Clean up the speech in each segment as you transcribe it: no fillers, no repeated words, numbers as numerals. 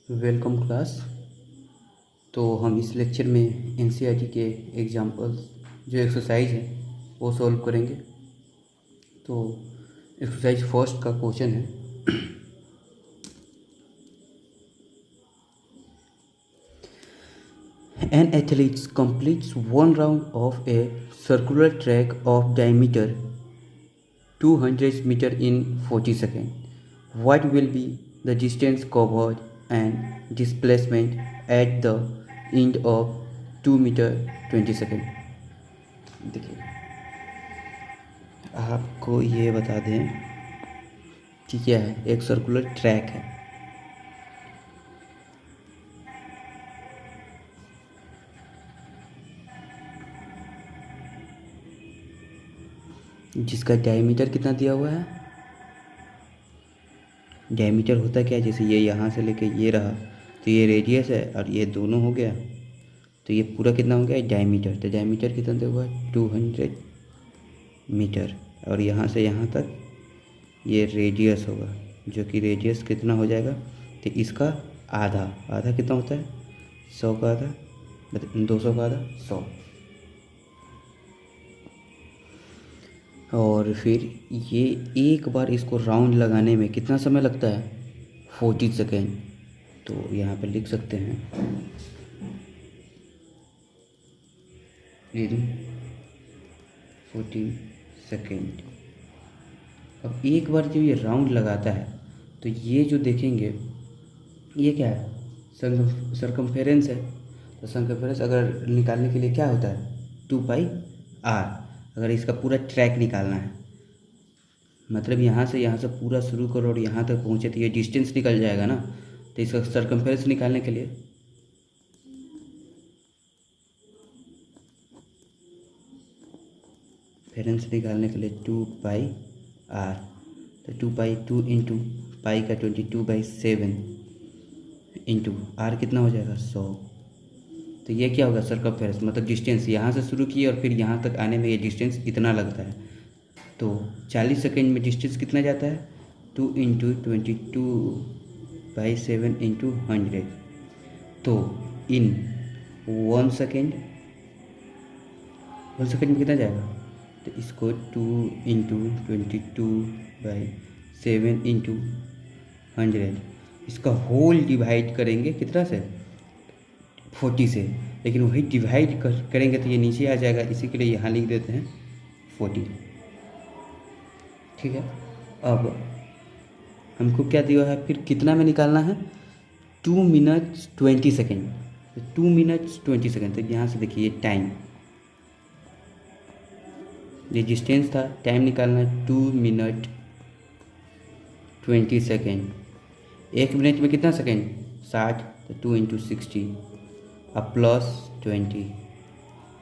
Welcome class. तो हम इस लेक्चर में एनसीईआरटी के एग्जाम्पल्स जो एक्सरसाइज है वो सॉल्व करेंगे। तो एक्सरसाइज फर्स्ट का क्वेश्चन है, an athlete completes one round of a circular track of diameter 200 meter in 40 seconds. What will be the distance covered and displacement at the end of 2 meter 20 seconds? देखिए, आपको ये बता दें कि क्या है, एक सर्कुलर ट्रैक है जिसका डायमीटर कितना दिया हुआ है। डायमीटर होता क्या है, जैसे ये यहाँ से लेके ये रहा तो ये रेडियस है और ये दोनों हो गया तो ये पूरा कितना हो गया डायमीटर। तो डायमीटर कितना दिया हुआ है 200 मीटर और यहाँ से यहाँ तक ये रेडियस होगा जो कि रेडियस कितना हो जाएगा, तो इसका आधा आधा कितना होता है 100 का आधा 200 का आधा 100। और फिर ये एक बार इसको राउंड लगाने में कितना समय लगता है 40 सेकेंड। तो यहाँ पे लिख सकते हैं 40 सेकेंड। अब एक बार जब ये राउंड लगाता है तो ये जो देखेंगे ये क्या है, सरकमफेरेंस है। तो सरकमफेरेंस अगर निकालने के लिए क्या होता है 2πr। अगर इसका पूरा ट्रैक निकालना है, मतलब यहाँ से पूरा शुरू करो और यहाँ तक पहुँचे तो ये डिस्टेंस निकल जाएगा ना। तो इसका सरकमफेरेंस निकालने के लिए फेरेंस निकालने के लिए 2πr। तो 2 इंटू पाई का 22/7 इंटू आर कितना हो जाएगा 100। तो ये क्या होगा सरकमफेरेंस, मतलब डिस्टेंस यहाँ से शुरू किए और फिर यहाँ तक आने में ये डिस्टेंस इतना लगता है। तो 40 सेकेंड में डिस्टेंस कितना जाता है 2 इंटू 22/7 इंटू 100। तो इन 1 सेकेंड में कितना जाएगा, तो इसको 2 इंटू 22/7 इंटू 100 इसका होल डिवाइड करेंगे कितना से 40 से, लेकिन वही डिवाइड करेंगे तो ये नीचे आ जाएगा, इसी के लिए यहाँ लिख देते हैं 40। ठीक है, अब हमको क्या दिया है, फिर कितना में निकालना है 2 मिनट 20 सेकेंड। तो 2 मिनट 20 सेकेंड, तो यहाँ से देखिए टाइम, ये डिस्टेंस था, टाइम निकालना है 2 मिनट 20 सेकेंड। 1 मिनट में कितना सेकेंड 60, तो 2 इंटू 60 अब प्लस 20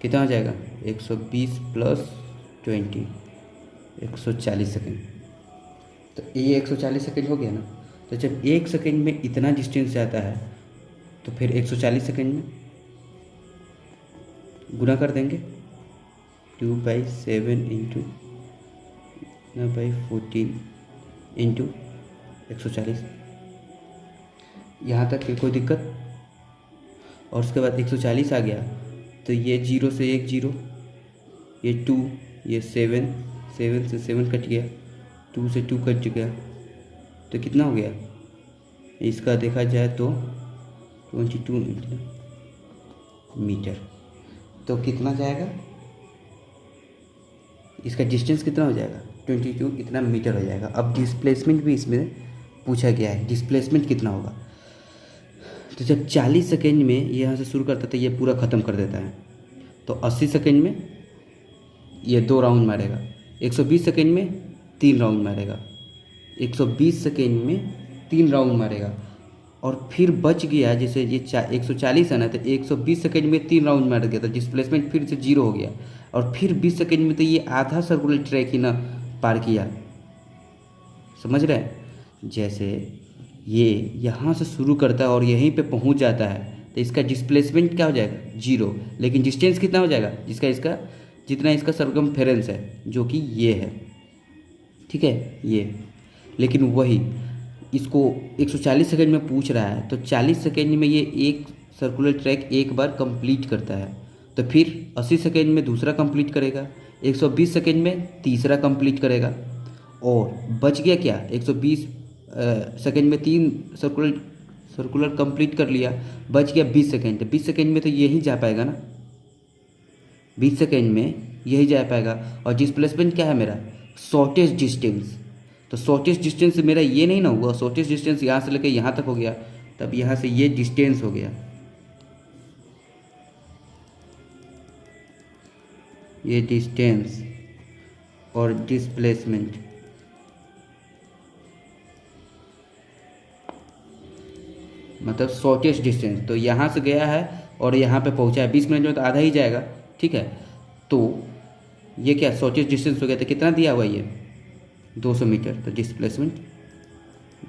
कितना हो जाएगा 120 प्लस 20 140 सेकेंड। तो ये 140 सेकेंड हो गया ना। तो जब 1 सेकेंड में इतना डिस्टेंस जाता है तो फिर 140 सेकेंड में गुना कर देंगे 2/7 इंटू 14 इंटू 140। यहाँ तक कोई दिक्कत। और उसके बाद 140 आ गया तो ये 0 से 1 0, ये 2, ये 7 से 7 कट गया, 2 से 2 कट गया, तो कितना हो गया इसका देखा जाए तो 22 मीटर। तो कितना जाएगा, इसका डिस्टेंस कितना हो जाएगा 22 इतना मीटर हो जाएगा। अब डिस्प्लेसमेंट भी इसमें पूछा गया है, डिस्प्लेसमेंट कितना होगा। तो जब 40 सेकेंड में ये यहाँ से शुरू करता है तो ये पूरा ख़त्म कर देता है। तो 80 सेकेंड में ये 2 राउंड मारेगा, 120 सेकेंड में 3 राउंड मारेगा, 120 सेकेंड में 3 राउंड मारेगा और फिर बच गया, जैसे ये 140 है ना, तो 120 सेकेंड में 3 राउंड मार गया तो डिस्प्लेसमेंट फिर से 0 हो गया। और फिर 20 सेकेंड में तो ये आधा सर्कुलर ट्रैक ही ना पार किया, समझ रहे हैं। जैसे ये यहाँ से शुरू करता है और यहीं पे पहुँच जाता है तो इसका डिस्प्लेसमेंट क्या हो जाएगा 0, लेकिन डिस्टेंस कितना हो जाएगा इसका जितना इसका सरकमफेरेंस है जो कि ये है, ठीक है ये। लेकिन वही इसको 140 सेकंड में पूछ रहा है, तो 40 सेकंड में ये एक सर्कुलर ट्रैक एक बार कंप्लीट करता है, तो फिर 80 सेकंड में दूसरा कंप्लीट करेगा, 120 सेकंड में तीसरा कंप्लीट करेगा, और बच गया क्या, 120 सेकंड में 3 सर्कुलर कंप्लीट कर लिया, बच गया 20 सेकंड। तो 20 सेकंड में तो यही जा पाएगा ना, 20 सेकंड में यही जा पाएगा। और डिस्प्लेसमेंट क्या है मेरा, शॉर्टेस्ट डिस्टेंस। तो शॉर्टेस्ट डिस्टेंस मेरा ये नहीं ना हुआ, शॉर्टेस्ट डिस्टेंस यहाँ से लेकर यहाँ तक हो गया, तब यहाँ से ये डिस्टेंस हो गया, ये डिस्टेंस और डिस्प्लेसमेंट। मतलब शॉर्टेस्ट डिस्टेंस, तो यहाँ से गया है और यहाँ पे पहुँचा है, 20 मिनट में तो आधा ही जाएगा, ठीक है। तो ये क्या शॉर्टेस्ट डिस्टेंस हो गया, तो कितना दिया हुआ ये 200 मीटर, तो डिस्प्लेसमेंट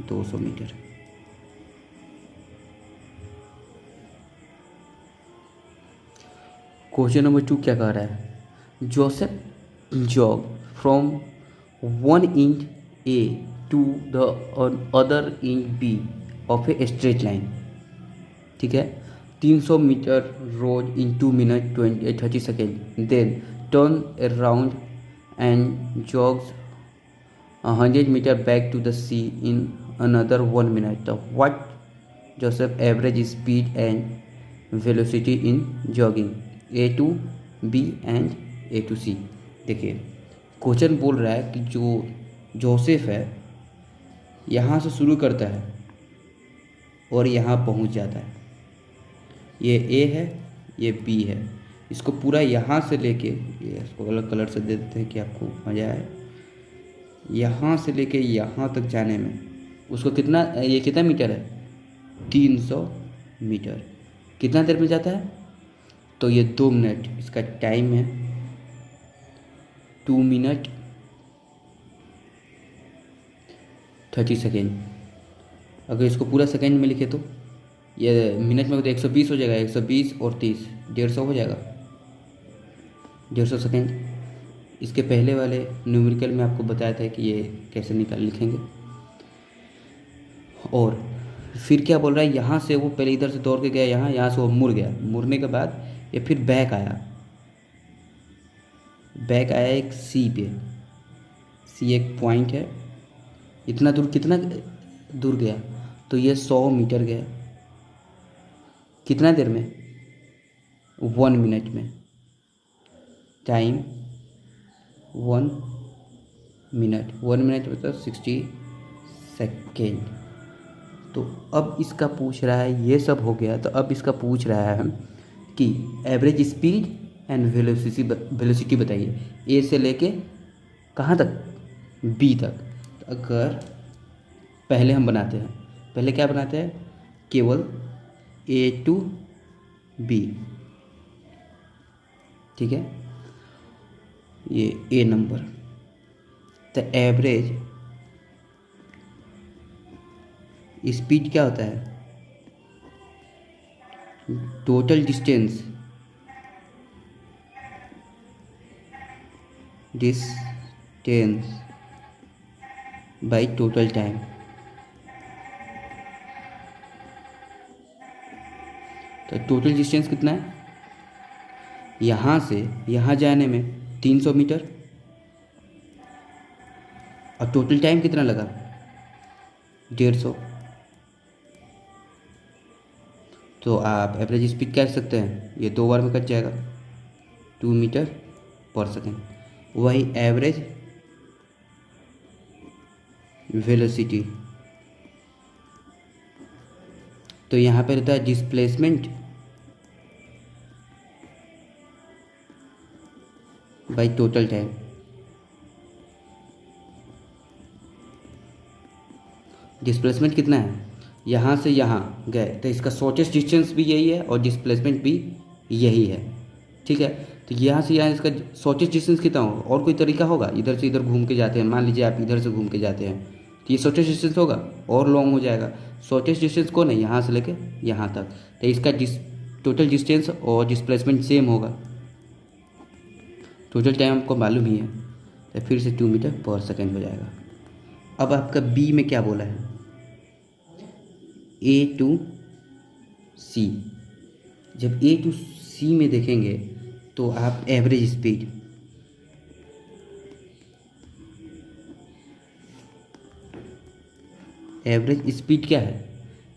200 मीटर। क्वेश्चन नंबर 2 क्या कह रहा है, Joseph jog from one inch A to the other inch B of a straight line, ठीक है, 300 metre road in 2 minute 30 second, then turn around and jogs 100 metre back to the C in another 1 minute. तो what Joseph average speed and velocity in jogging A to B and A to C. देखिए question बोल रहा है कि जो Joseph है यहाँ से शुरू करता है और यहाँ पहुँच जाता है, ये ए है ये बी है, इसको पूरा यहाँ से लेके, ये इसको अलग कलर से दे देते हैं कि आपको मज़ा आए, यहाँ से लेके यहाँ तक जाने में उसको कितना, ये कितना मीटर है 300 मीटर, कितना देर में जाता है, तो ये 2 मिनट इसका टाइम है, 2 मिनट 30 सेकेंड। अगर इसको पूरा सेकेंड में लिखे तो ये मिनट में तो 120 हो जाएगा, 120 और 30 150 हो जाएगा, 150 सेकेंड। इसके पहले वाले न्यूमेरिकल में आपको बताया था कि ये कैसे लिखेंगे। और फिर क्या बोल रहा है, यहाँ से वो पहले इधर से दौड़ के गया, यहाँ से वो मुड़ गया, मुड़ने के बाद ये फिर बैक आया एक सी पे, सी एक पॉइंट है, इतना दूर, कितना दूर गया, तो ये 100 मीटर गया, कितना देर में 1 मिनट में, टाइम 1 मिनट, 1 मिनट मतलब 60 सेकेंड। तो अब इसका पूछ रहा है, ये सब हो गया, तो अब इसका पूछ रहा है कि एवरेज स्पीड एंड वेलोसिटी बताइए ए से लेके कहाँ तक, बी तक। तो अगर पहले हम बनाते हैं, पहले क्या बनाते हैं, केवल ए टू बी, ठीक है, ये ए नंबर, तो एवरेज स्पीड क्या होता है, total distance by total time. तो टोटल डिस्टेंस कितना है, यहाँ से यहाँ जाने में 300 मीटर, और टोटल टाइम कितना लगा 150। तो आप एवरेज स्पीड क्या कर सकते हैं, ये 2 बार में कट जाएगा, 2 मीटर पर सेकेंड। वही एवरेज वेलोसिटी, तो यहाँ पे रहता है displacement by total time. Displacement कितना है, यहाँ से यहाँ गए, तो इसका शॉर्टेस्ट डिस्टेंस भी यही है और डिस्प्लेसमेंट भी यही है, ठीक है। तो यहाँ से यहाँ इसका शॉर्टेस्ट डिस्टेंस कितना होगा, और कोई तरीका होगा, इधर से इधर घूम के जाते हैं, मान लीजिए आप इधर से घूम के जाते हैं, तो ये शॉर्टेस्ट डिस्टेंस होगा और लॉन्ग हो जाएगा। शॉर्टेस्ट डिस्टेंस कौन है, यहाँ से लेके यहाँ तक, तो इसका टोटल डिस्टेंस और डिस्प्लेसमेंट सेम होगा, टोटल टाइम आपको मालूम ही है, तो फिर से 2 मीटर पर सेकेंड हो जाएगा। अब आपका बी में क्या बोला है, ए टू सी। जब ए टू सी में देखेंगे तो आप एवरेज स्पीड, एवरेज स्पीड क्या है?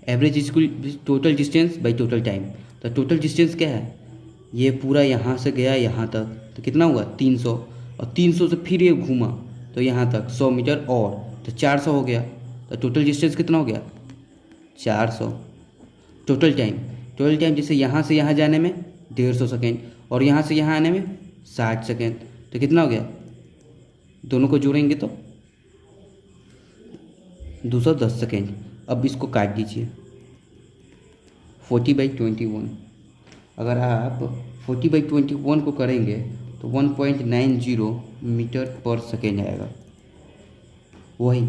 Average equal total distance by total time. तो टोटल डिस्टेंस क्या है? ये पूरा यहाँ से गया यहाँ तक, तो कितना हुआ 300, और 300 से फिर ये घूमा तो यहाँ तक 100 मीटर और, तो 400 हो गया। तो टोटल डिस्टेंस कितना हो गया? 400। टोटल टाइम, टोटल टाइम जैसे यहाँ से यहाँ जाने में 150 सेकेंड और यहाँ से यहाँ आने में 60 सेकेंड, तो कितना हो गया? दोनों को जोड़ेंगे तो 210 सेकेंड। अब इसको काट दीजिए 40/21। अगर आप 40/21 को करेंगे तो 1.90 मीटर पर सेकेंड आएगा। वही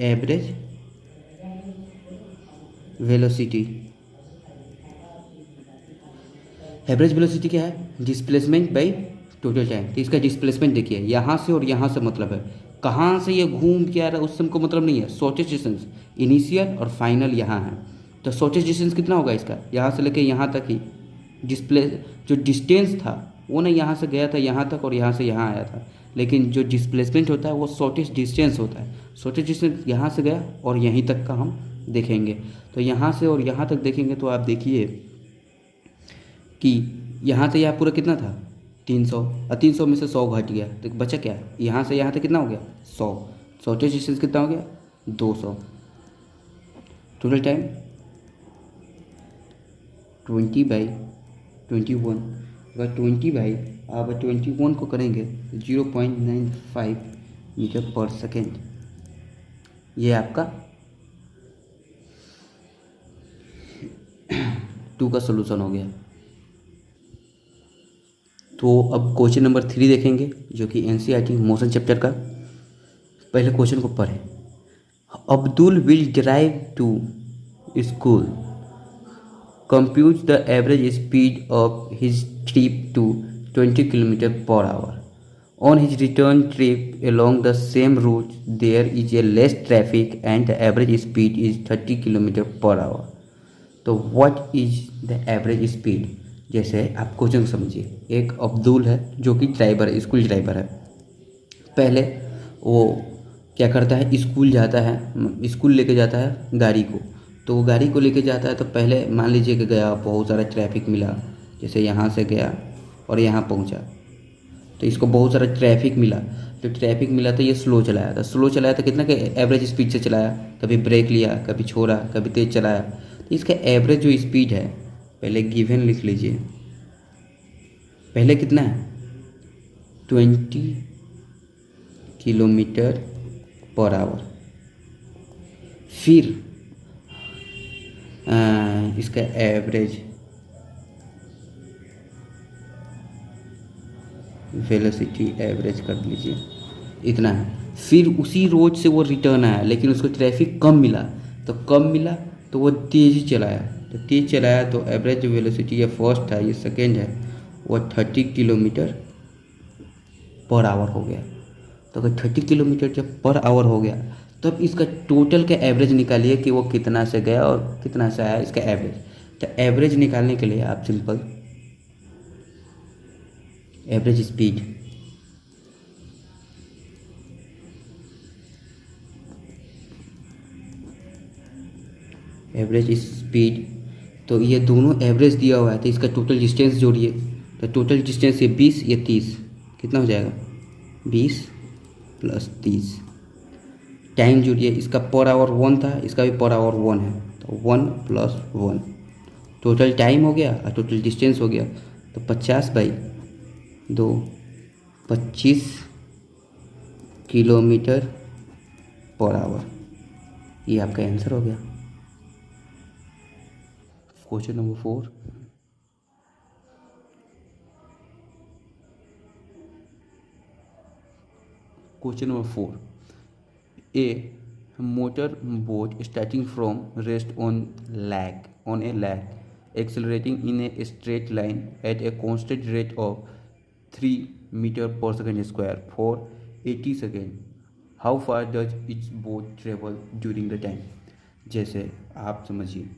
एवरेज वेलोसिटी। एवरेज वेलोसिटी क्या है? Displacement by total time. तो इसका डिस्प्लेसमेंट देखिए, यहाँ से और यहाँ से मतलब है, कहाँ से ये घूम के आ रहा है उससे हमको मतलब नहीं है। शॉर्टेस्ट डिस्टेंस इनिशियल और फाइनल यहाँ है, तो शॉर्टेस्ट डिस्टेंस कितना होगा इसका? यहाँ से लेके यहाँ तक ही जो डिस्टेंस था वो ना यहाँ से गया था यहाँ तक और यहाँ से यहाँ आया था, लेकिन जो डिस्प्लेसमेंट होता है वो शॉर्टेस्ट डिस्टेंस होता है। शॉर्टेस्ट डिस्टेंस यहाँ से गया और यहीं तक का हम देखेंगे। तो यहाँ से और यहाँ तक देखेंगे तो आप देखिए कि यहाँ से यहाँ पूरा कितना था 300, और 300 में से 100 घट गया तो बचा क्या? यहाँ से यहाँ तक कितना हो गया 100। शॉर्टेस्ट डिस्टेंस कितना हो गया 200। Total time 20/21। अगर 20/21 को करेंगे 0.95 मीटर पर सेकेंड। ये आपका 2 का सोल्यूशन हो गया। तो अब क्वेश्चन नंबर 3 देखेंगे जो कि एनसीईआरटी मोशन चैप्टर का। पहले क्वेश्चन को पढ़ें। Abdul will drive to school, computes the average speed of his trip to 20 km/h. On his return trip along the same route, there is a less traffic and the average speed is 30 km/h. तो what is the average speed? जैसे आप question समझिए, एक अब्दुल है जो कि driver है, school driver है। पहले वो क्या करता है, स्कूल जाता है, स्कूल लेके जाता है गाड़ी को। तो वो गाड़ी को लेके जाता है तो पहले मान लीजिए कि गया, बहुत सारा ट्रैफिक मिला, जैसे यहाँ से गया और यहाँ पहुँचा तो इसको बहुत सारा ट्रैफिक मिला। तो ट्रैफिक मिला तो ये स्लो चलाया था, कितना के एवरेज स्पीड से चलाया, कभी ब्रेक लिया, कभी छोड़ा, कभी तेज़ चलाया। तो इसका एवरेज जो स्पीड है, पहले गिवन लिख लीजिए, पहले कितना है 20 km/h। फिर इसका एवरेज वेलोसिटी एवरेज कर लीजिए, इतना है। फिर उसी रोड से वो रिटर्न आया, लेकिन उसको ट्रैफिक कम मिला, तो वो तेज़ चलाया, तो एवरेज जो वेलोसिटी ये फर्स्ट था, ये सेकेंड है, वो 30 km/h हो गया। तो अगर 30 km जब पर आवर हो गया तब इसका टोटल का एवरेज निकालिए कि वो कितना से गया और कितना से आया, इसका एवरेज। तो एवरेज निकालने के लिए आप सिंपल एवरेज स्पीड तो ये दोनों एवरेज दिया हुआ है, तो इसका टोटल डिस्टेंस जोड़िए। तो टोटल डिस्टेंस ये 20, ये 30, कितना हो जाएगा 20 + 30। टाइम जोड़िए, इसका पर आवर 1 था, इसका भी पर आवर 1 है, तो 1 + 1 टोटल टाइम हो गया और टोटल डिस्टेंस हो गया। तो 50/2 25 km/h, ये आपका आंसर हो गया। Question number 4। Question number 4. A motor boat starting from rest on a lag, accelerating in a straight line at a constant rate of 3 meter per second square for 80 seconds. How far does each boat travel during the time? जैसे आप समझिए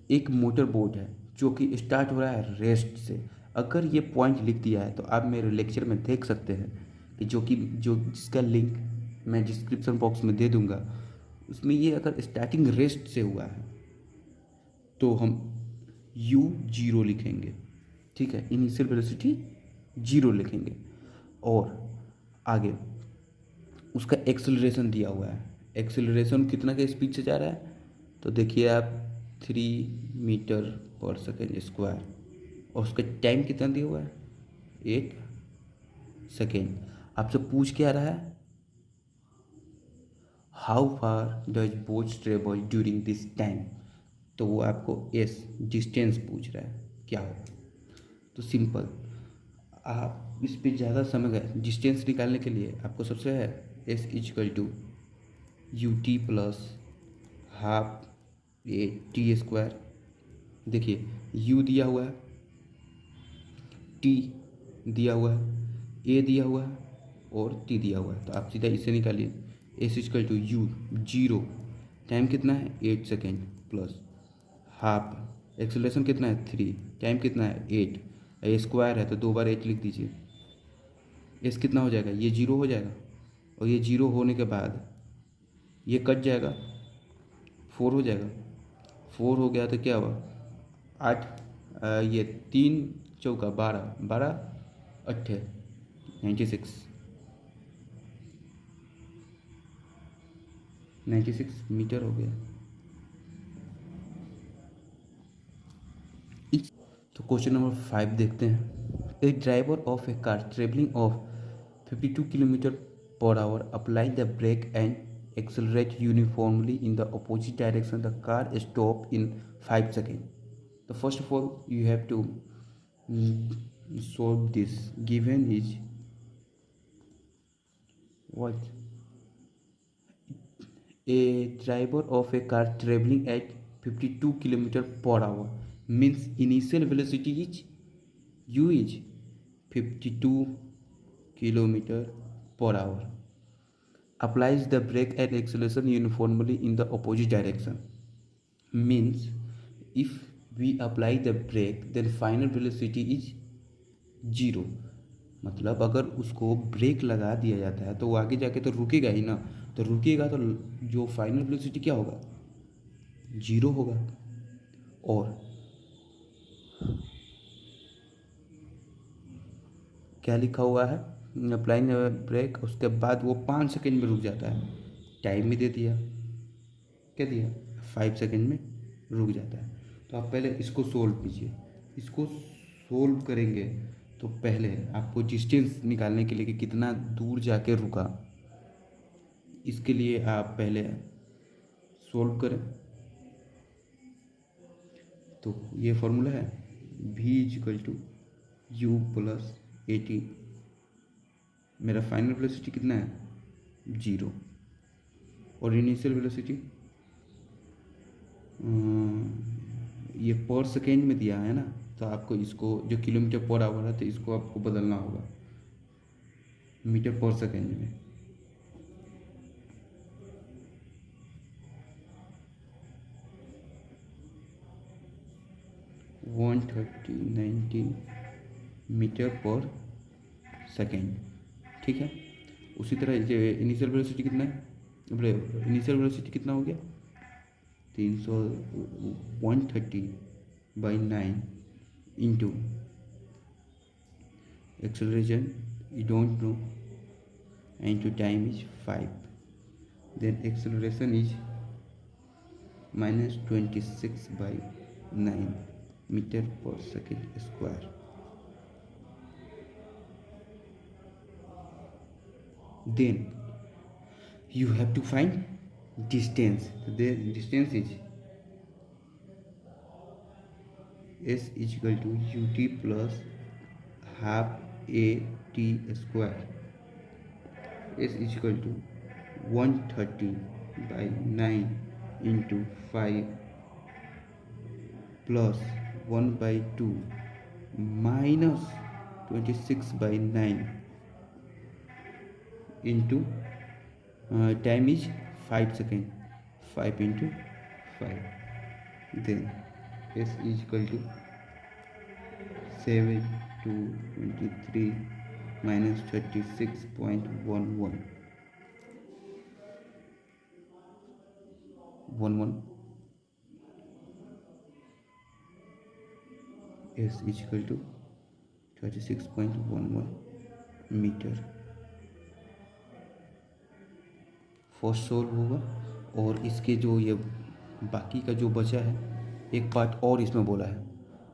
एक motor boat है जो कि start हो रहा है रेस्ट से। अगर ये पॉइंट लिख दिया है तो आप मेरे लेक्चर में देख सकते हैं कि जो जिसका लिंक मैं डिस्क्रिप्शन बॉक्स में दे दूंगा, उसमें ये अगर स्टार्टिंग रेस्ट से हुआ है तो हम u जीरो लिखेंगे, ठीक है, इनिशियल वेलोसिटी जीरो लिखेंगे। और आगे उसका एक्सेलरेशन दिया हुआ है, एक्सेलरेशन कितना के स्पीड से जा रहा है तो देखिए आप 3 मीटर पर सेकेंड स्क्वायर, और उसका टाइम कितना दिया हुआ है 8 सेकेंड। आपसे पूछ क्या रहा है, how far does boat travel during this time, तो वो आपको एस डिस्टेंस पूछ रहा है क्या होगा। तो सिंपल, आप इस पर ज़्यादा समय गए डिस्टेंस निकालने के लिए आपको सबसे है S is equal to U T plus half A T square. देखिए u दिया हुआ है, t दिया हुआ है, a दिया हुआ है और t दिया हुआ है, तो आप सीधा इससे निकालिए S is equal to U zero, time कितना है 8 सेकेंड प्लस हाफ एक्सेलरेशन कितना है 3, टाइम कितना है 8, ए स्क्वायर है तो 2 बार 8 लिख दीजिए। एस कितना हो जाएगा, ये जीरो हो जाएगा और ये जीरो होने के बाद ये कट जाएगा, 4 हो जाएगा। 4 हो गया तो क्या हुआ 8, ये 3 चौका 12, 12 8 96 मीटर हो गया। तो क्वेश्चन नंबर 5 देखते हैं। A driver of a car travelling of 52 kilometre per hour apply the brake and accelerate uniformly in the opposite direction, the car stop in 5 second. तो first of all you have to solve this. Given is what? A driver of a car traveling at 52 km per hour means initial velocity is u is 52 km per hour, applies the brake and acceleration uniformly in the opposite direction, means if we apply the brake then final velocity is zero. मतलब अगर उसको break लगा दिया जाता है तो वो आगे जाके तो रुकेगा ही ना, तो रुकेगा तो जो फाइनल वेलोसिटी क्या होगा जीरो होगा। और क्या लिखा हुआ है, अप्लाइंग ब्रेक, उसके बाद वो 5 सेकेंड में रुक जाता है, टाइम भी दे दिया, क्या दिया 5 सेकेंड में रुक जाता है। तो आप पहले इसको सोल्व कीजिए। इसको सोल्व करेंगे तो पहले आपको डिस्टेंस निकालने के लिए कि कितना दूर जाके रुका, इसके लिए आप पहले सोल्व करें। तो ये फॉर्मूला है v is equal to U plus 80, मेरा फाइनल वेलोसिटी कितना है जीरो, और इनिशियल वेलोसिटी ये पर सेकेंड में दिया है ना, तो आपको इसको जो किलोमीटर पर आवर है तो इसको आपको बदलना होगा मीटर पर सेकेंड में। वन 19 मीटर पर सेकेंड, ठीक है। उसी तरह जो इनिशियल वेलोसिटी कितना है, इनिशियल वेलोसिटी कितना हो गया 130/9 into acceleration you don't know, and to time is 5, then acceleration is -26/9 meter per second square. Then you have to find distance. The distance is s equal to ut plus half a t square. S is equal to 130/9 into 5 plus 1/2 minus 26/9 into time is 5 seconds, 5 into 5 then s is equal to 7 to 23 minus 36.11 s is equal to 36.11 metre first solve होगा। और इसके जो ये बाकी का जो बचा है एक पार्ट और इसमें बोला है,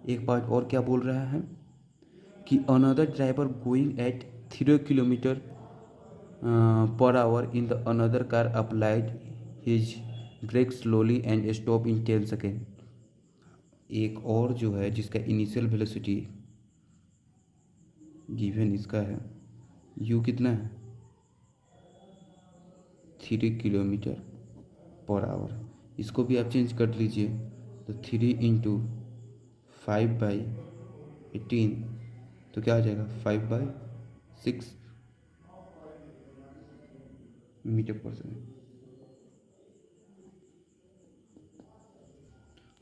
एक पार्ट और क्या बोल रहा है कि another driver going at 3 kilometre per hour in the another car applied his brake slowly and stop in 10 second. एक और जो है जिसका इनिशियल वेलोसिटी गिवन इसका है u कितना है 3 किलोमीटर पर आवर, इसको भी आप चेंज कर लीजिए तो 3 × 5/18 तो क्या आ जाएगा 5/6 metre per second.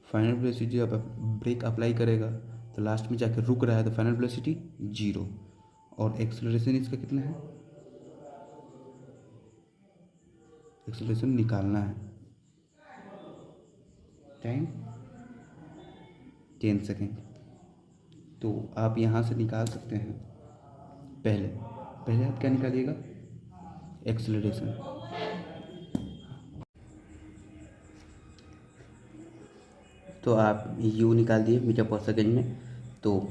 Final velocity अब ब्रेक अप्लाई करेगा तो लास्ट में जाकर रुक रहा है तो फाइनल वेलोसिटी 0 और एक्सेलरेशन इसका कितना है, एक्सेलरेशन निकालना है, टाइम 10 सेकेंड। तो आप यहाँ से निकाल सकते हैं। पहले आप क्या निकालिएगा एक्सेलरेशन। तो आप u निकाल दिए मीटर पर सेकेंड में, तो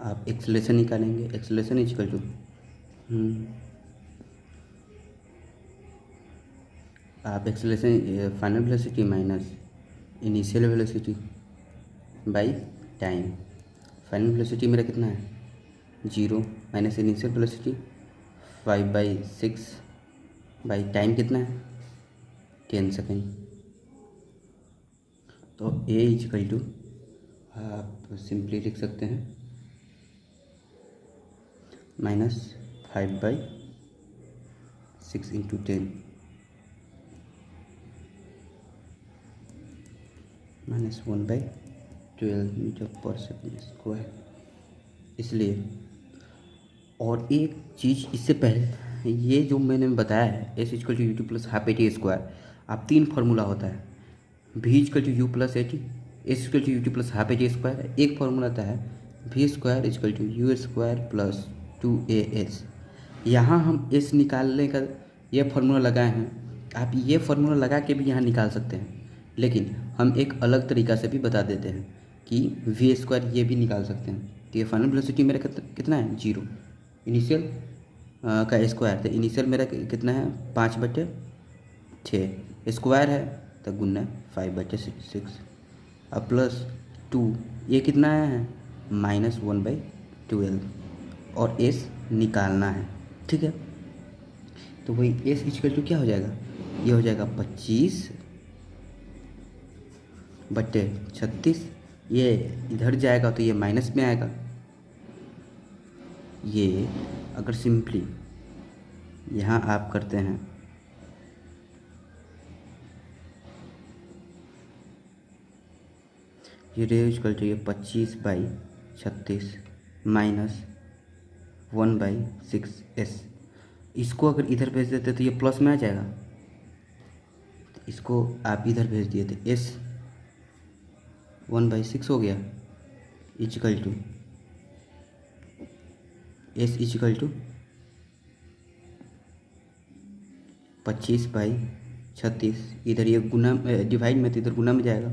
आप एक्सेलरेशन निकालेंगे। एक्सेलरेशन इज इक्वल टू आप acceleration final velocity minus initial velocity by time. Final velocity मेरा कितना है 0 minus initial velocity 5/6 by time कितना है 10 सेकेंड। तो a इज इक्वल टू आप सिंपली लिख सकते हैं -5/6 × 10 -1/12 मीटर पर सेकेंड स्क्वायर। इसलिए और एक चीज़ इससे पहले ये जो मैंने बताया है s equal to u2 + ½ at square, आप 3 फार्मूला होता है v equal to u + at, s equal to u2 + ½ at square. एक फार्मूला आता है v square equal to u² + 2as। यहाँ हम s निकालने का ये फार्मूला लगाए हैं, आप ये फार्मूला लगा के भी यहाँ निकाल सकते हैं, लेकिन हम एक अलग तरीक़ा से भी बता देते हैं कि v² ये भी निकाल सकते हैं। तो ये फाइनल वेलोसिटी मेरा कितना है 0, इनिशियल का स्क्वायर, तो इनिशियल मेरा कितना है 5/6, स्क्वायर है तो गुना 5/6 अब प्लस 2, ये कितना है -1/12 और s निकालना है। ठीक है, तो वही s इक्वल टू क्या हो जाएगा, ये हो जाएगा 25/36। ये इधर जाएगा तो ये माइनस में आएगा। ये अगर सिंपली यहाँ आप करते हैं ये रे इक्वल टू ये 25/36 -1/6s। इसको अगर इधर भेज देते तो ये प्लस में आ जाएगा, तो इसको आप इधर भेज दिए तो s 1/6 हो गया equal to s equal to 25/36। इधर ये गुना डिवाइड में, तो इधर गुना में जाएगा,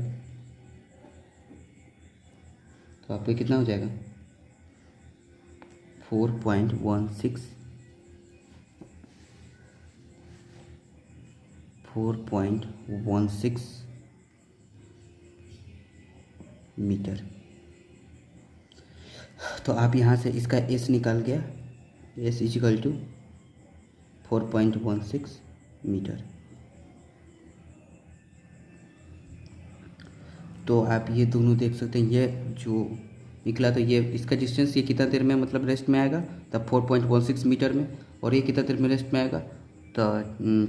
तो आपको कितना हो जाएगा 4.16 मीटर। तो आप यहाँ से इसका s निकाल गया, s इक्वल टू 4.16 मीटर। तो आप ये दोनों देख सकते हैं, ये जो निकला तो ये इसका डिस्टेंस ये कितना देर में मतलब रेस्ट में आएगा तब 4.16 मीटर में, और ये कितना देर में रेस्ट में आएगा तो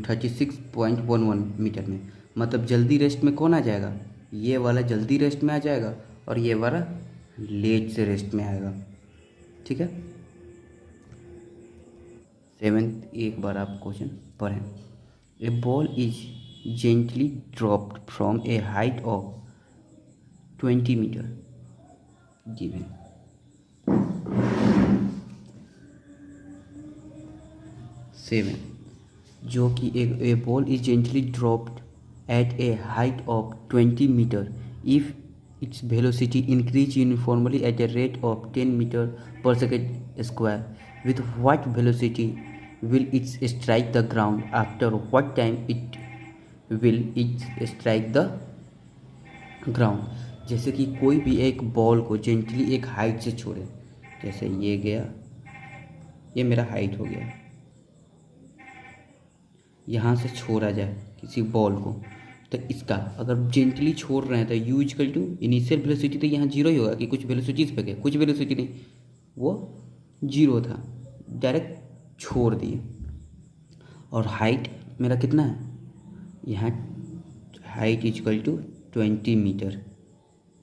36.11 मीटर में। मतलब जल्दी रेस्ट में कौन आ जाएगा, ये वाला जल्दी रेस्ट में आ जाएगा और ये वाला लेट से रेस्ट में आएगा। ठीक है। 7th एक बार आप क्वेश्चन पढ़ें। A ball is gently dropped from a height of 20 metre given. Seven, जो कि a ball is gently dropped at a height of 20 metre if its velocity increase uniformly at a rate of 10 meter per second square. With what velocity will it strike the ground? After what time will it strike the ground? जैसे कि कोई भी एक ball को gently एक height से छोड़े, जैसे ये गया, ये मेरा हाइट हो गया, यहाँ से छोड़ा जाए किसी बॉल को, तो इसका अगर जेंटली छोड़ रहे हैं तो U equal to initial velocity तो यहाँ जीरो ही होगा कि कुछ वेलोसिटीज़ पे गए, कुछ वेलोसिटी नहीं, वो जीरो था, डायरेक्ट छोड़ दिए। और हाइट मेरा कितना है, यहाँ हाइट इक्वल टू 20 मीटर।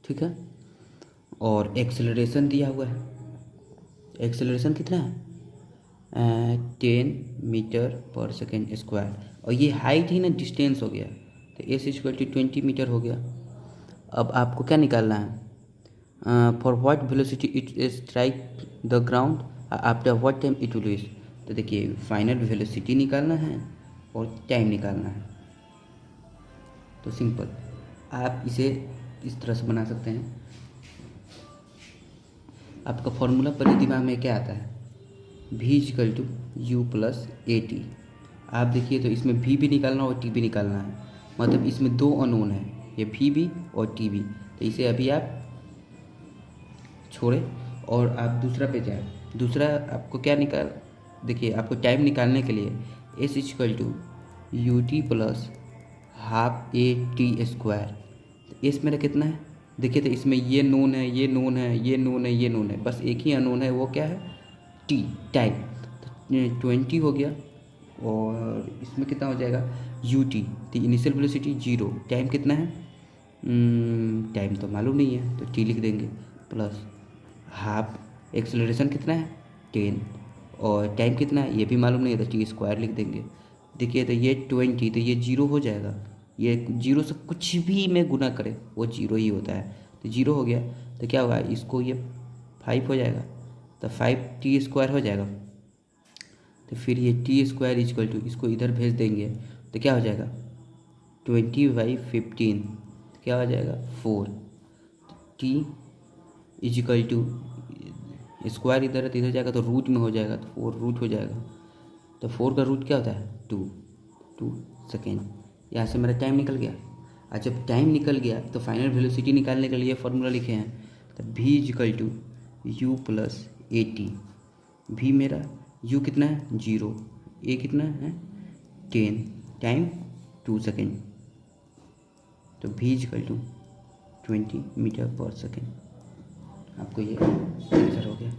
ठीक है। और एक्सेलरेशन दिया हुआ है, एक्सेलरेशन कितना है 10 मीटर पर सेकेंड स्क्वायर, और ये हाइट ही ना डिस्टेंस हो गया, तो एस इक्वल टू 20 मीटर हो गया। अब आपको क्या निकालना है, for what velocity it strike the ground after what time it will reach. तो देखिए फाइनल वेलोसिटी निकालना है और टाइम निकालना है। तो सिंपल आप इसे इस तरह से बना सकते हैं। आपका फॉर्मूला पहले दिमाग में क्या आता है, v equal to U plus A T. आप देखिए तो इसमें v भी निकालना और t भी निकालना है, मतलब इसमें दो अननोन है, ये v भी और t भी। तो इसे अभी आप छोड़े और आप दूसरा पे जाए। दूसरा आपको क्या निकाल, देखिए आपको टाइम निकालने के लिए s equal to U T plus half A T square. तो एस मेरा कितना है, देखिए तो इसमें ये नोन है, ये नोन है, ये नोन है, ये नोन है, बस एक ही अननोन है, वो क्या है टी, टाइम। तो 20 हो गया और इसमें कितना हो जाएगा यू टी, तो इनिशियल वेलोसिटी 0, टाइम कितना है, टाइम तो मालूम नहीं है तो टी लिख देंगे, प्लस हाफ एक्सेलरेशन कितना है 10, और टाइम कितना है ये भी मालूम नहीं है तो टी स्क्वायर लिख देंगे। देखिए तो ये 20, तो ये 0 हो जाएगा, ये 0 से कुछ भी में गुना करे वो 0 ही होता है, तो 0 हो गया। तो क्या होगा, इसको ये 5 हो जाएगा, तो 5t स्क्वायर हो जाएगा। तो फिर ये टी स्क्वायर इक्वल टू, इसको इधर भेज देंगे तो क्या हो जाएगा 20/15, तो क्या हो जाएगा 4। टी इक्वल टू स्क्वायर इधर है तो इधर जाएगा तो रूट में हो जाएगा, तो 4 रूट हो जाएगा। तो 4 का रूट क्या होता है 2 सेकेंड। यहाँ से मेरा टाइम निकल गया। और जब टाइम निकल गया तो फाइनल वेलोसिटी निकालने के लिए फार्मूला लिखे हैं, तो v equal to U plus A T. V मेरा u कितना है 0, a कितना है 10, टाइम 2 सेकेंड, तो v equal to 20 metre per second. आपको ये आंसर हो गया।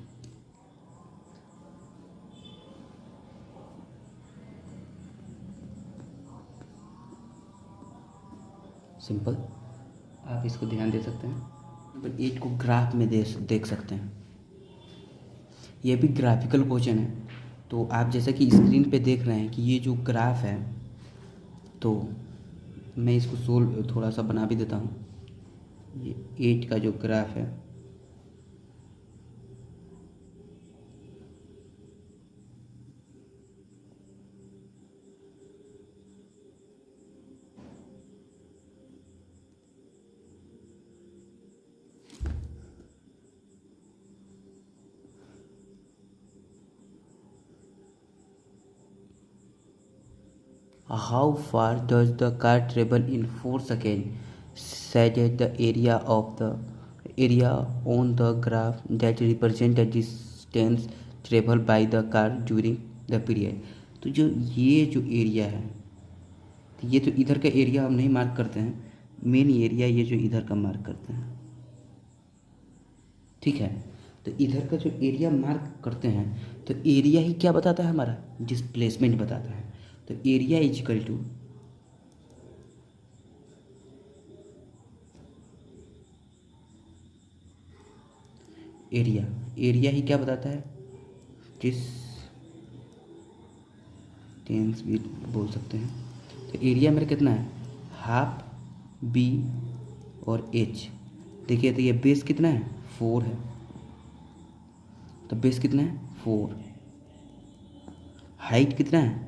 सिंपल, आप इसको ध्यान दे सकते हैं। नंबर 8 को ग्राफ में देख सकते हैं, ये भी ग्राफिकल क्वेश्चन है। तो आप जैसा कि स्क्रीन पे देख रहे हैं कि ये जो ग्राफ है, तो मैं इसको सोल्व थोड़ा सा बना भी देता हूँ। ये 8 का जो ग्राफ है, how far does the car travel in 4 seconds? Set the area on the graph that represent the distance traveled by the car during the period। तो जो ये जो एरिया है, तो ये तो इधर का एरिया हम नहीं मार्क करते हैं, मेन एरिया ये जो इधर का मार्क करते हैं। ठीक है, तो इधर का जो एरिया मार्क करते हैं, तो एरिया ही क्या बताता है हमारा, डिस्प्लेसमेंट बताता है। तो area is equal to area, area ही क्या बताता है, डिस्टेंस भी बोल सकते हैं। तो एरिया मेरा कितना है, हाफ बी और एच। देखिए तो ये बेस कितना है, 4 है, तो बेस कितना है 4। हाइट कितना है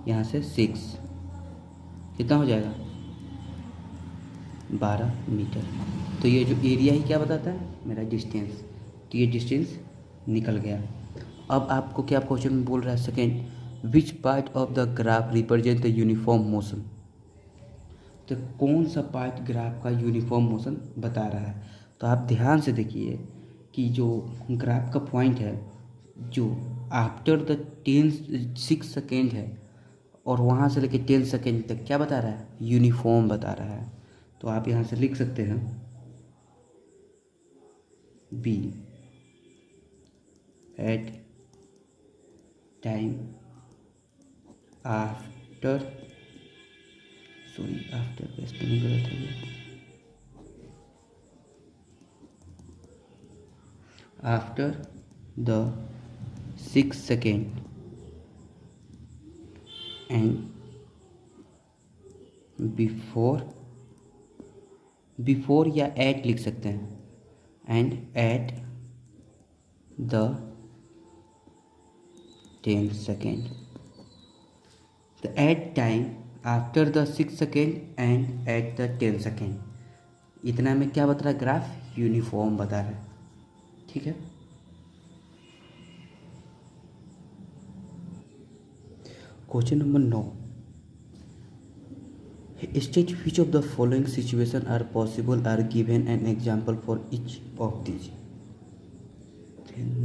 यहाँ से 6, कितना हो जाएगा 12 मीटर। तो ये जो एरिया ही क्या बताता है, मेरा डिस्टेंस। तो ये डिस्टेंस निकल गया। अब आपको क्या क्वेश्चन में बोल रहा है, second, which part of the graph represent the uniform motion. तो कौन सा पार्ट ग्राफ का यूनिफॉर्म मोशन बता रहा है। तो आप ध्यान से देखिए कि जो ग्राफ का पॉइंट है, जो आफ्टर द 6 सेकेंड है, और वहाँ से लेके 10 सेकेंड तक क्या बता रहा है, यूनिफॉर्म बता रहा है। तो आप यहाँ से लिख सकते हैं B at time after, sorry after का स्पेलिंग गलत है ये, after the 6 second and before या एट लिख सकते हैं, एंड एट द 10 सेकेंड। तो at time after the 6 second and at the 10 second, इतना में क्या बता रहा है, ग्राफ यूनिफॉर्म बता रहा है। ठीक है, question number 9, state which of the following situation are possible, are given an example for each of this.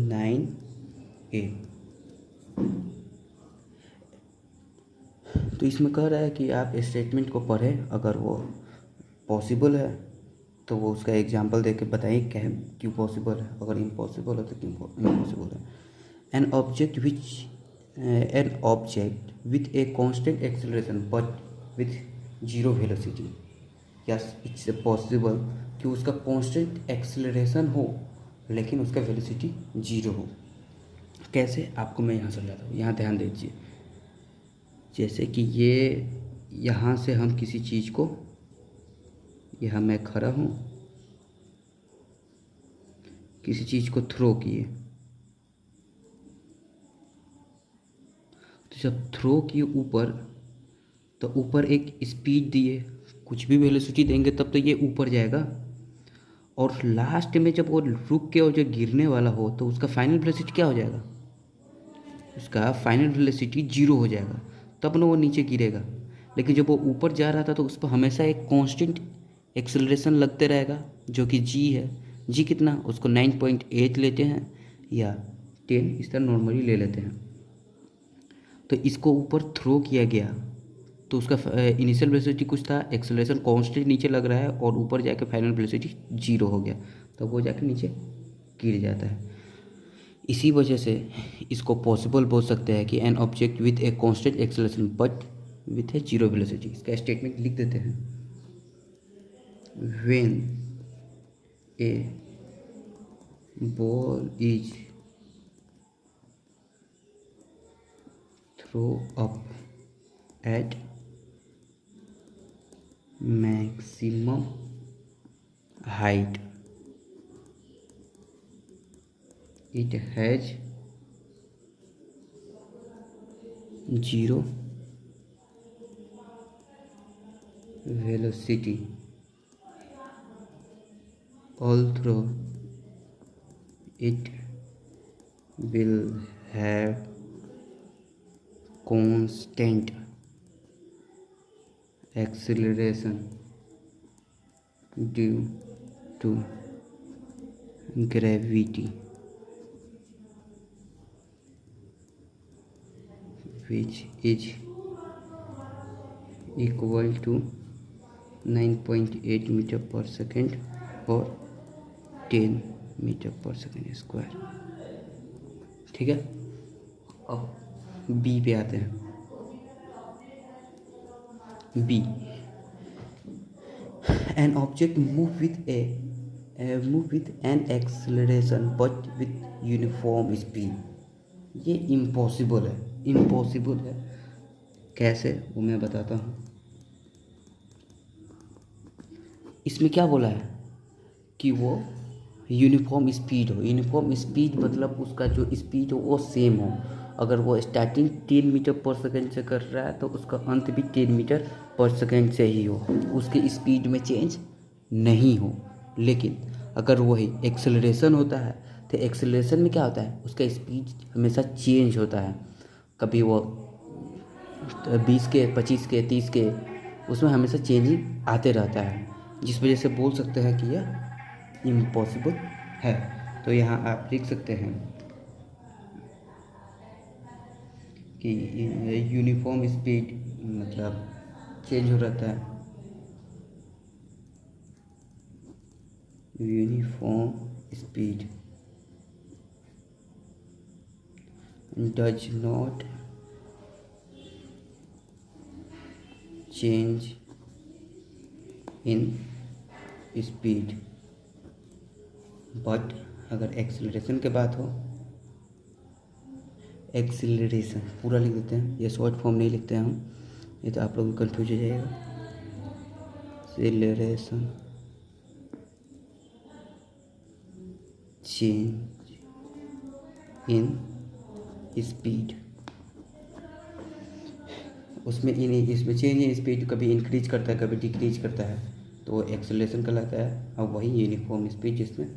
9A। तो इसमें कह रहा है कि आप स्टेटमेंट को पढ़ें, अगर वो पॉसिबल है तो वो उसका एग्जाम्पल दे के बताइए क्यों पॉसिबल है, अगर इम्पॉसिबल है तो क्यों इम्पॉसिबल है। N object with a constant acceleration but with 0 velocity, yes it's possible कि उसका कांस्टेंट एक्सेलरेशन हो लेकिन उसका वेलोसिटी 0 हो। कैसे, आपको मैं यहाँ समझाता हूँ, यहाँ ध्यान दीजिए। जैसे कि ये यहाँ से हम किसी चीज़ को, यहाँ मैं खड़ा हूँ, किसी चीज़ को थ्रो किए, तो जब थ्रो किए ऊपर, तो ऊपर एक स्पीड दिए, कुछ भी वेलोसिटी देंगे तब तो ये ऊपर जाएगा, और लास्ट में जब वो रुक के और जो गिरने वाला हो तो उसका फाइनल वेलोसिटी क्या हो जाएगा, उसका फाइनल वेलोसिटी 0 हो जाएगा, तब ना वो नीचे गिरेगा। लेकिन जब वो ऊपर जा रहा था तो उस पर हमेशा एक कांस्टेंट एक्सेलरेशन लगते रहेगा जो कि जी है। जी कितना, उसको 9.8 लेते हैं या 10 इस तरह नॉर्मली ले लेते हैं। तो इसको ऊपर थ्रो किया गया तो उसका इनिशियल वेलोसिटी कुछ था, एक्सेलरेशन कांस्टेंट नीचे लग रहा है और ऊपर जाके फाइनल वेलोसिटी 0 हो गया, तब वो जाके नीचे गिर जाता है। इसी वजह से इसको पॉसिबल बोल सकते हैं कि an object with a constant acceleration but with a 0 velocity. इसका स्टेटमेंट लिख देते हैं, when a ball is throw up at maximum height, it has 0 velocity, although it will have constant acceleration due to gravity, which is equal to 9.8 metre per second और 10 metre per second square. ठीक है, अब B पे आते हैं। B, an object move with a move with an acceleration but with uniform speed. ये impossible है, impossible है। कैसे वो मैं बताता हूँ। इसमें क्या बोला है कि वो यूनिफॉर्म स्पीड हो। यूनिफॉर्म स्पीड मतलब उसका जो स्पीड हो वो सेम हो। अगर वो स्टार्टिंग 10 मीटर पर सेकेंड से कर रहा है तो उसका अंत भी 10 मीटर पर सेकेंड से ही हो, उसके स्पीड में चेंज नहीं हो। लेकिन अगर वही एक्सेलरेशन होता है तो एक्सेलरेशन में क्या होता है, उसका स्पीड हमेशा चेंज होता है। कभी वो 20 के, 25 के, 30 के, उसमें हमेशा चेंजिंग आते रहता है, जिस वजह से बोल सकते हैं कि यह इम्पॉसिबल है। तो यहाँ आप लिख सकते हैं कि यूनिफॉर्म स्पीड मतलब चेंज हो रहता है। Uniform speed does not change in speed, but अगर एक्सेलरेशन की बात हो, एक्सेलरेशन पूरा लिख देते हैं, ये शॉर्ट फॉर्म नहीं लिखते हैं हम, ये तो आप लोग कंफ्यूज हो जाएगा। एक्सेलरेशन चेंज इन स्पीड, उसमें इसमें चेंज इन स्पीड कभी इंक्रीज करता है कभी डिक्रीज करता है, तो एक्सेलरेशन कहलाता है। और वही यूनिफॉर्म स्पीड जिसमें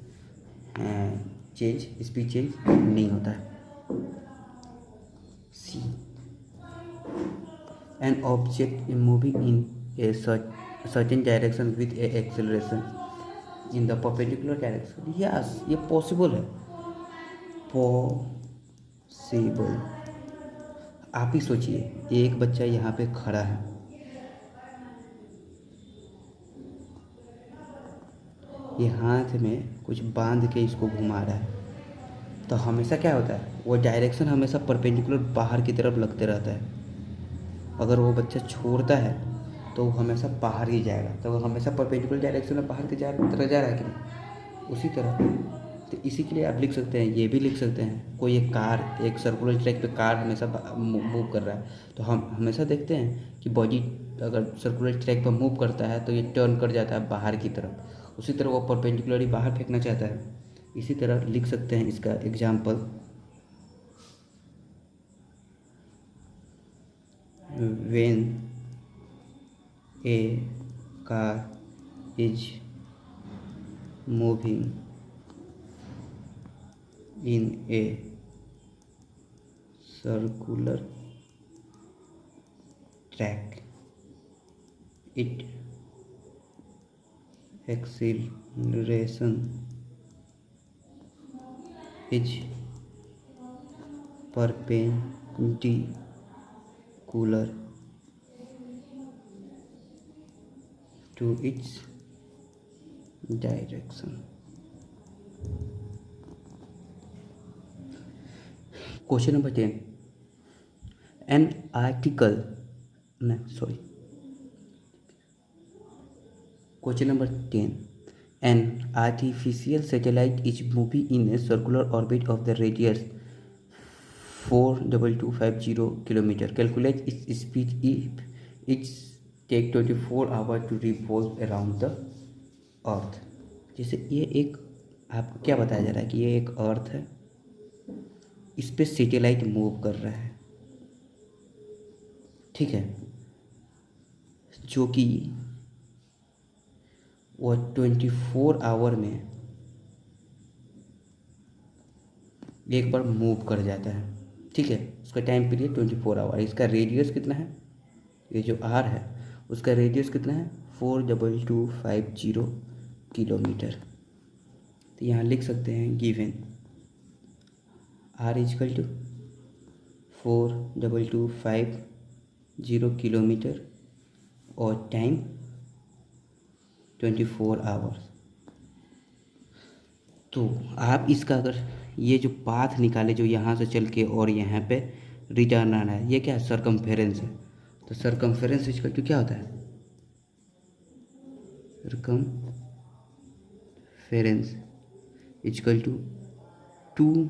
चेंज स्पीड चेंज नहीं होता है। C an object moving in a certain direction with an acceleration in the perpendicular direction. Yes, ये पॉसिबल है, पॉसिबल। आप ही सोचिए, एक बच्चा यहाँ पे खड़ा है, ये हाथ में कुछ बांध के इसको घुमा रहा है, तो हमेशा क्या होता है, वो डायरेक्शन हमेशा परपेंडिकुलर बाहर की तरफ लगते रहता है। अगर वो बच्चा छोड़ता है तो वो हमेशा बाहर ही जाएगा, तो वो हमेशा परपेंडिकुलर डायरेक्शन में बाहर की तरह जा रहा है कि नहीं, उसी तरह। तो इसी के लिए आप लिख सकते हैं, ये भी लिख सकते हैं, कोई एक कार एक सर्कुलर ट्रैक पे कार हमेशा मूव कर रहा है, तो हम हमेशा देखते हैं कि बॉडी अगर सर्कुलर ट्रैक पर मूव करता है तो ये टर्न कर जाता है बाहर की तरफ, उसी तरह वो परपेंडिकुलरली बाहर फेंकना चाहता है। इसी तरह लिख सकते हैं इसका example, when a car is moving in a circular track, its acceleration is perpendicular to its direction. Question number 10. An article, no, sorry. Question number 10. An artificial satellite is moving in a circular orbit of the radius 42250 km. Calculate its speed if it's take 24 hours to revolve around the अर्थ। जैसे ये एक आपको क्या बताया जा रहा है कि ये एक अर्थ है, इस पे सैटेलाइट मूव कर रहा है, ठीक है, जो कि वो 24 आवर में एक बार मूव कर जाता है, ठीक है। उसका टाइम पीरियड 24 आवर। इसका रेडियस कितना है, ये जो आर है उसका रेडियस कितना है, 42250 किलोमीटर। तो यहाँ लिख सकते हैं given R equal to 42250 kilometre और टाइम 24 आवर्स। तो आप इसका अगर ये जो पाथ निकाले जो यहाँ से चल के और यहाँ पे रिटर्न आना है, ये क्या है, सरकमफेरेंस है। तो सरकमफेरेंस इजकल टू क्या होता है, circumference ference is equal to 2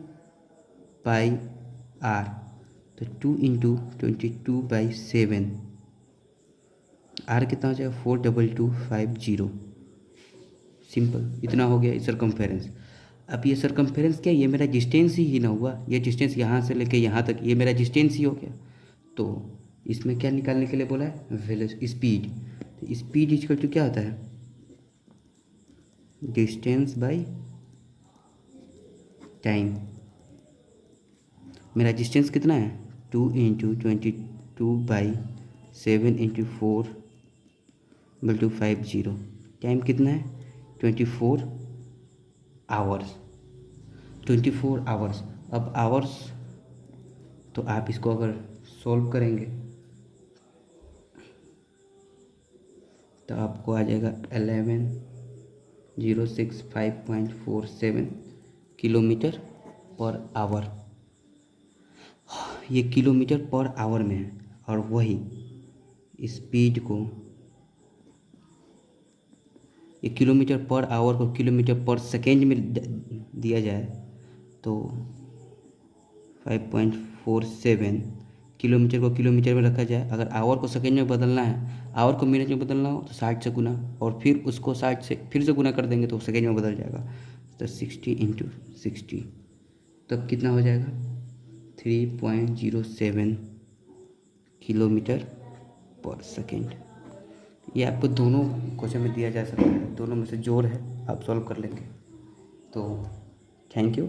pi r. तो 2 × 22/7, आर कितना हो जाएगा 42250। सिंपल, इतना हो गया सरकमफेरेंस। अब ये सरकमफेरेंस क्या, ये मेरा डिस्टेंस ही ना हुआ, ये डिस्टेंस यहाँ से लेके यहाँ तक ये मेरा डिस्टेंस ही हो गया। तो इसमें क्या निकालने के लिए बोला है, स्पीड। तो स्पीड इक्वल टू क्या होता है, डिस्टेंस बाय टाइम। मेरा डिस्टेंस कितना है 2 × 22/7 × 4/50। टाइम कितना है 24 आवर्स। 24 आवर्स। अब आवर्स, तो आप इसको अगर सॉल्व करेंगे तो आपको आ जाएगा 11065.47 किलोमीटर पर आवर। ये किलोमीटर पर आवर में है, और वही स्पीड को, ये किलोमीटर पर आवर को किलोमीटर पर सेकेंड में दिया जाए तो 5.47 किलोमीटर को किलोमीटर में रखा जाए। अगर आवर को सेकेंड में बदलना है, आवर को मिनट में बदलना हो तो 60 से गुना, और फिर उसको 60 से फिर से गुना कर देंगे तो सेकेंड में बदल जाएगा। तो 60 × 60, तब कितना हो जाएगा 3.07 किलोमीटर पर सेकेंड। ये आपको दोनों क्वेश्चन में दिया जा सकता है, दोनों में से जोड़ है, आप सॉल्व कर लेंगे। तो थैंक यू।